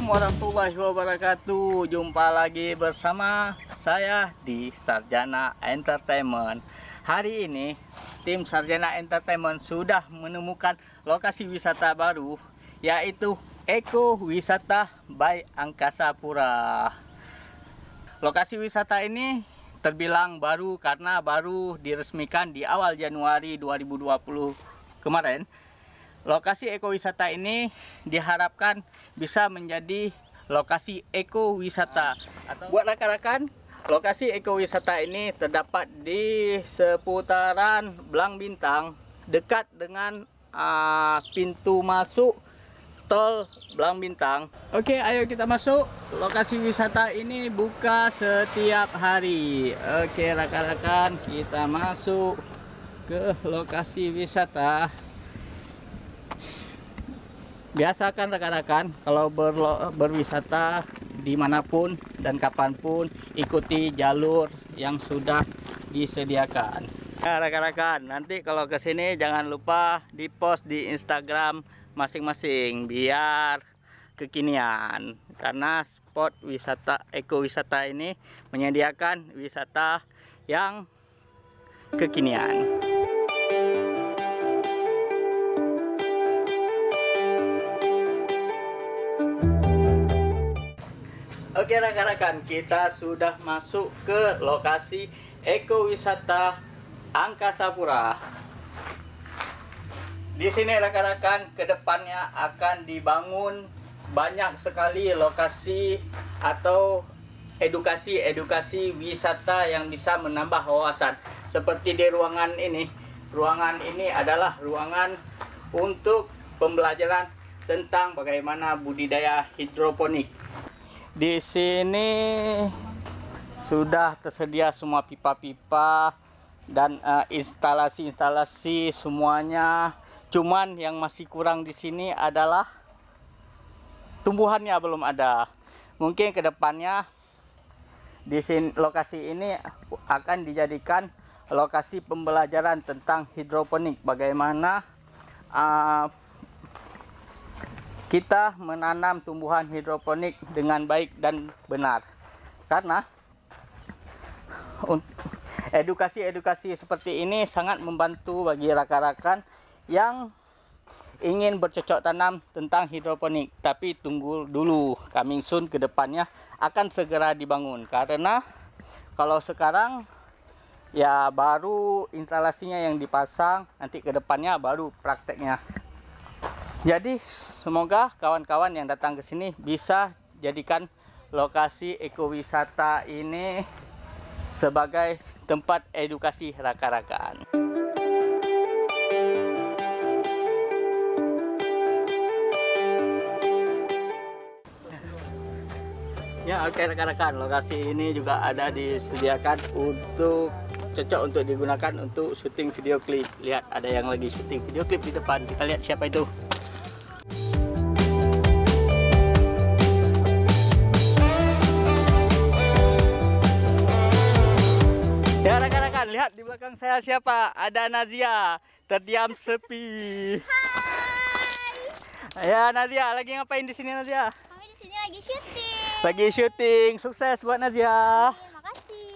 Assalamualaikum warahmatullahi wabarakatuh. Jumpa lagi bersama saya di Sarjana Entertainment. Hari ini tim Sarjana Entertainment sudah menemukan lokasi wisata baru, yaitu Eko Wisata by Angkasa Pura. Lokasi wisata ini terbilang baru karena baru diresmikan di awal Januari 2020 kemarin. Lokasi ekowisata ini diharapkan bisa menjadi lokasi ekowisata. Buat rekan-rekan, lokasi ekowisata ini terdapat di seputaran Blang Bintang, dekat dengan pintu masuk tol Blang Bintang. Oke, ayo kita masuk. Lokasi wisata ini buka setiap hari. Oke, rekan-rekan, kita masuk ke lokasi wisata. Biasakan rekan-rekan kalau berwisata dimanapun dan kapanpun ikuti jalur yang sudah disediakan. Nah, rekan-rekan, nanti kalau ke sini jangan lupa di-post di Instagram masing-masing biar kekinian, karena spot wisata ekowisata ini menyediakan wisata yang kekinian. Oke rekan-rekan, kita sudah masuk ke lokasi ekowisata Angkasa Pura. Di sini rekan-rekan, kedepannya akan dibangun banyak sekali lokasi atau edukasi wisata yang bisa menambah wawasan. Seperti di ruangan ini. Ruangan ini adalah ruangan untuk pembelajaran tentang bagaimana budidaya hidroponik. Di sini sudah tersedia semua pipa-pipa dan instalasi-instalasi semuanya. Cuman yang masih kurang di sini adalah tumbuhannya belum ada. Mungkin kedepannya di sini, lokasi ini akan dijadikan lokasi pembelajaran tentang hidroponik. Bagaimana kita menanam tumbuhan hidroponik dengan baik dan benar. Karena edukasi seperti ini sangat membantu bagi rekan-rekan yang ingin bercocok tanam tentang hidroponik. Tapi tunggu dulu, coming soon ke depannya akan segera dibangun. Karena kalau sekarang ya baru instalasinya yang dipasang, nanti ke depannya baru prakteknya. Jadi semoga kawan-kawan yang datang ke sini bisa jadikan lokasi ekowisata ini sebagai tempat edukasi rekan-rekan. Ya, oke rekan-rekan, lokasi ini juga ada disediakan untuk cocok untuk digunakan untuk syuting video klip. Lihat, ada yang lagi syuting video klip di depan. Kita lihat siapa itu. Ya rekan-rekan, lihat di belakang saya siapa? Ada Nazia, terdiam sepi. Hai. Ya Nazia, lagi ngapain di sini Nazia? Kami di sini lagi syuting. Lagi syuting, sukses buat Nazia. Terima kasih.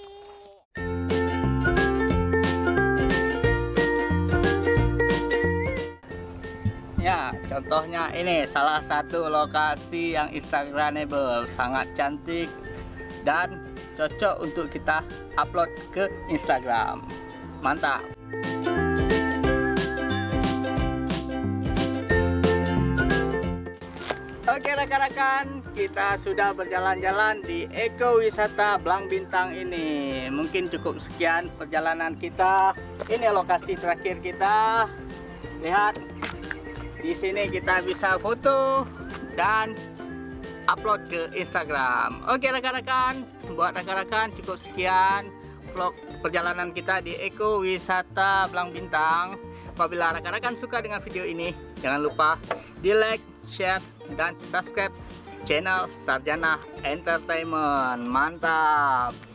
Ya, contohnya ini salah satu lokasi yang instagramable, sangat cantik dan cocok untuk kita upload ke Instagram. Mantap. Oke rekan-rekan, kita sudah berjalan-jalan di ekowisata Blang Bintang ini. Mungkin cukup sekian perjalanan kita. Ini lokasi terakhir kita. Lihat, di sini kita bisa foto dan upload ke Instagram. Oke rekan-rekan, buat rekan-rekan cukup sekian vlog perjalanan kita di ekowisata Blang Bintang. Apabila rekan-rekan suka dengan video ini, jangan lupa di like, share, dan subscribe channel Sarjana Entertainment. Mantap.